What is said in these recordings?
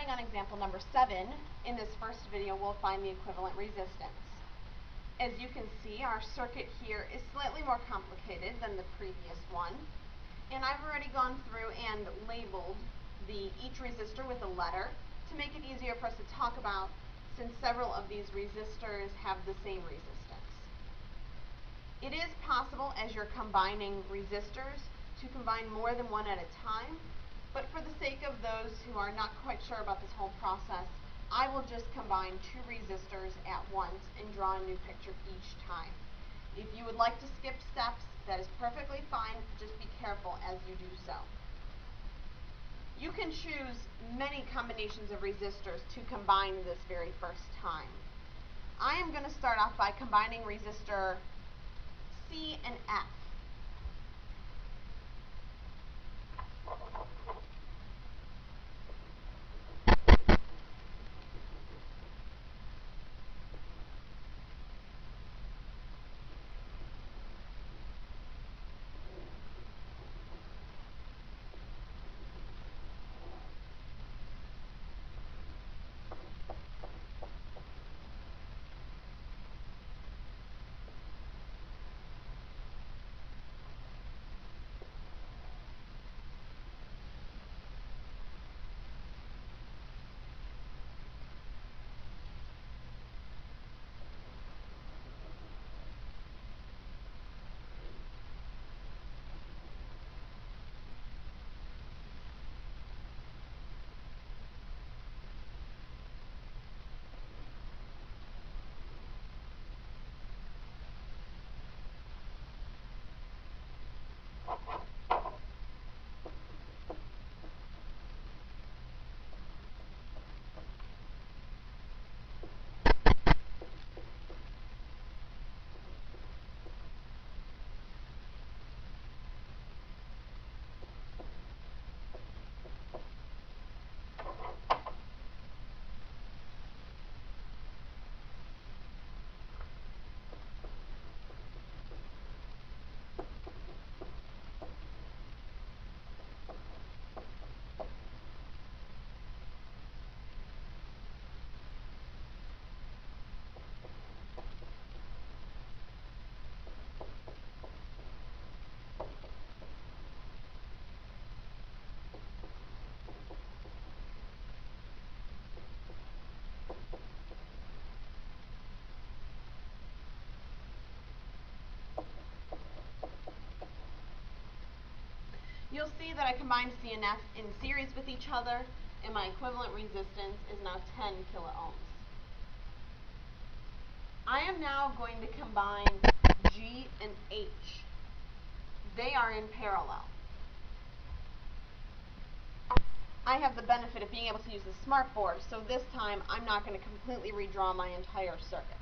starting on example number 7, in this first video we'll find the equivalent resistance. As you can see, our circuit here is slightly more complicated than the previous one, and I've already gone through and labeled each resistor with a letter to make it easier for us to talk about, since several of these resistors have the same resistance. It is possible, as you're combining resistors, to combine more than one at a time, but for the sake of those who are not quite sure about this whole process, I will just combine 2 resistors at once and draw a new picture each time. If you would like to skip steps, that is perfectly fine. Just be careful as you do so. You can choose many combinations of resistors to combine this very first time. I am going to start off by combining resistor C and F. You'll see that I combined C and F in series with each other, and my equivalent resistance is now 10 kiloohms. I am now going to combine G and H. They are in parallel. I have the benefit of being able to use the smart board, so this time I'm not going to completely redraw my entire circuit.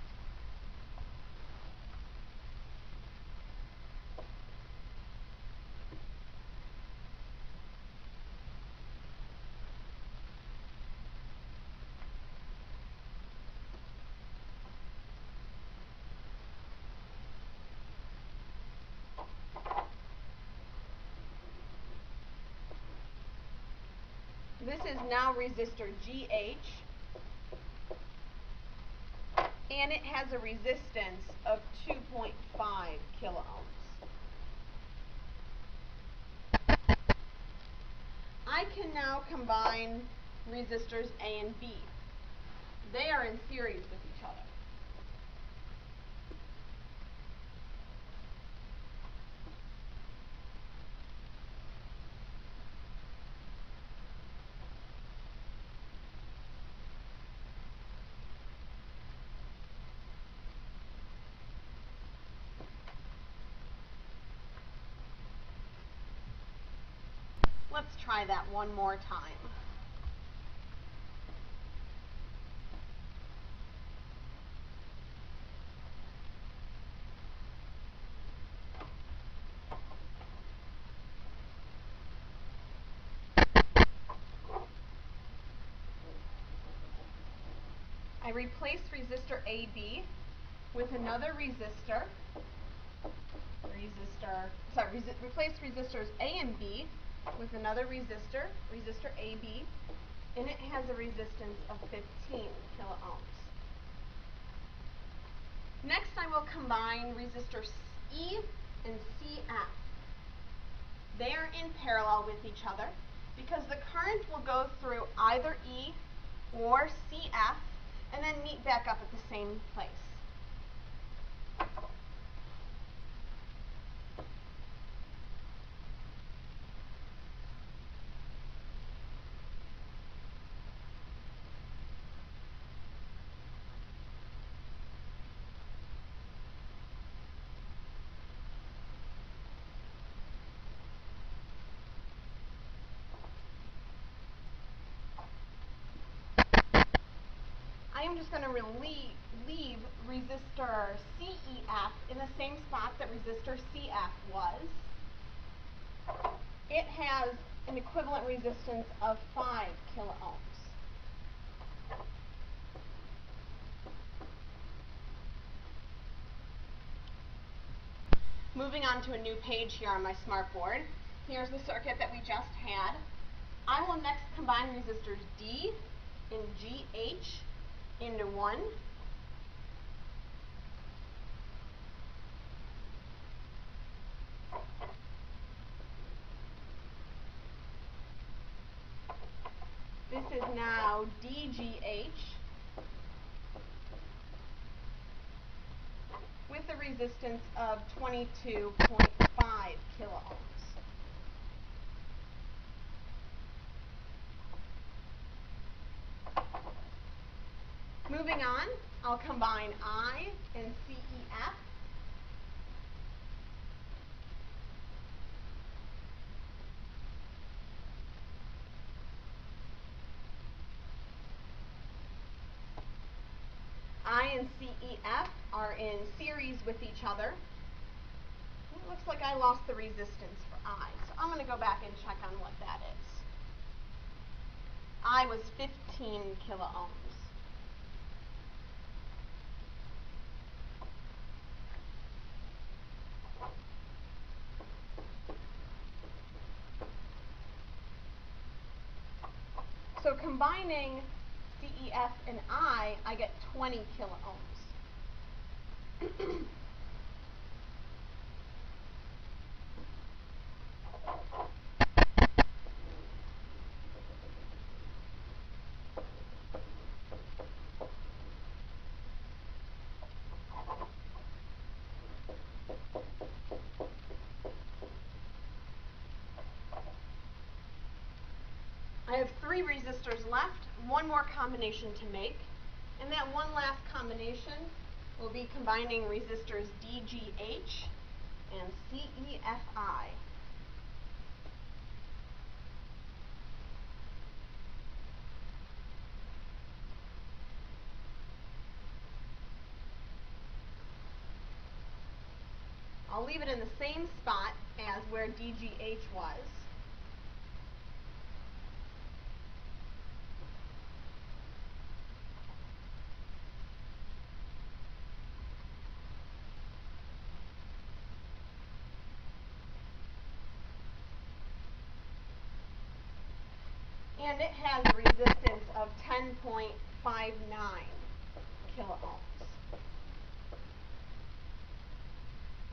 This is now resistor GH, and it has a resistance of 2.5 kiloohms. I can now combine resistors A and B. They are in series with each other. Let's try that one more time. I replace resistor AB with another resistor. Replace resistors A and B with another resistor, resistor AB, and it has a resistance of 15 kiloohms. Next, I will combine resistors E and CF. They are in parallel with each other because the current will go through either E or CF and then meet back up at the same place. I am just going to leave resistor CEF in the same spot that resistor CF was. It has an equivalent resistance of 5 kiloohms. Moving on to a new page here on my smartboard. Here's the circuit that we just had. I will next combine resistors D and GH into one. This is now DGH with a resistance of 22.5 kiloohms. Moving on, I'll combine I and CEF. I and CEF are in series with each other. It looks like I lost the resistance for I, so I'm going to go back and check on what that is. I was 15 kiloohms. So combining CEF and I get 20 kiloohms. I have 3 resistors left, one more combination to make, and that one last combination will be combining resistors DGH and CEFI. I'll leave it in the same spot as where DGH was. And it has a resistance of 10.59 kiloohms.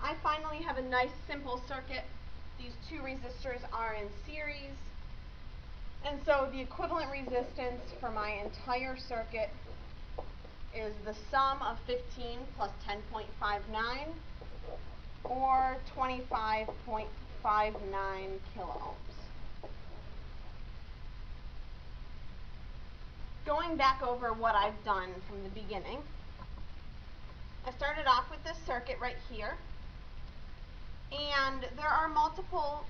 I finally have a nice simple circuit. These 2 resistors are in series. And so the equivalent resistance for my entire circuit is the sum of 15 plus 10.59 or 25.59 kiloohms. Going back over what I've done from the beginning, I started off with this circuit right here, and there are multiple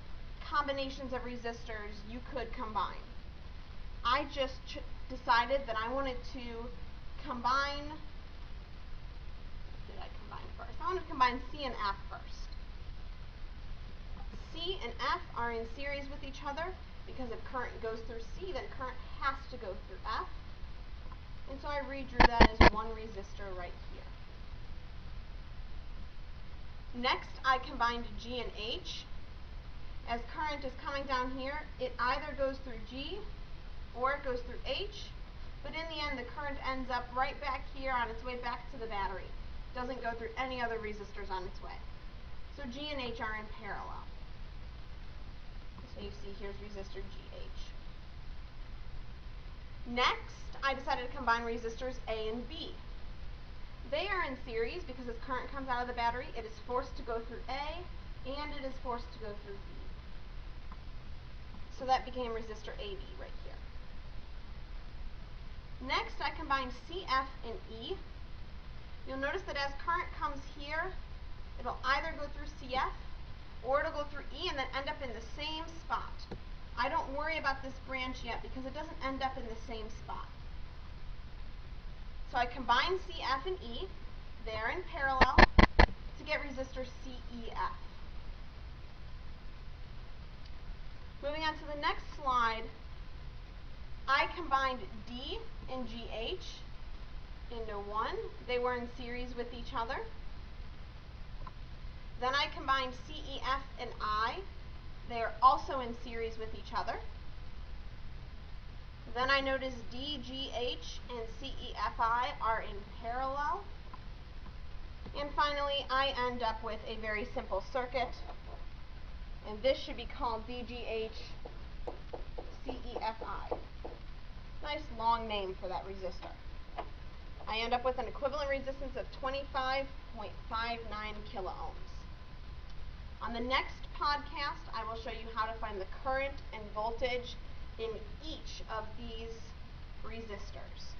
combinations of resistors you could combine. I just decided that I wanted to combine, I wanted to combine C and F first. C and F are in series with each other because if current goes through C, then current has to go through F. And so I redrew that as one resistor right here. Next, I combined G and H. As current is coming down here, it either goes through G or it goes through H, but in the end the current ends up right back here on its way back to the battery. It doesn't go through any other resistors on its way. So G and H are in parallel. So you see here's resistor GH. Next, I decided to combine resistors A and B. They are in series because as current comes out of the battery, it is forced to go through A and it is forced to go through B. So that became resistor AB right here. Next, I combined CF and E. You'll notice that as current comes here, it'll either go through CF or it'll go through E and then end up in the same spot. I don't worry about this branch yet because it doesn't end up in the same spot. So I combine CF and E, they're in parallel, to get resistor CEF. Moving on to the next slide, I combined D and GH into one. They were in series with each other. Then I combined CEF and I. They are also in series with each other. Then I noticed DGH and CEFI are in parallel. And finally, I end up with a very simple circuit. And this should be called DGH CEFI. Nice long name for that resistor. I end up with an equivalent resistance of 25.59 kiloohms. On the next podcast, I will show you how to find the current and voltage in each of these resistors.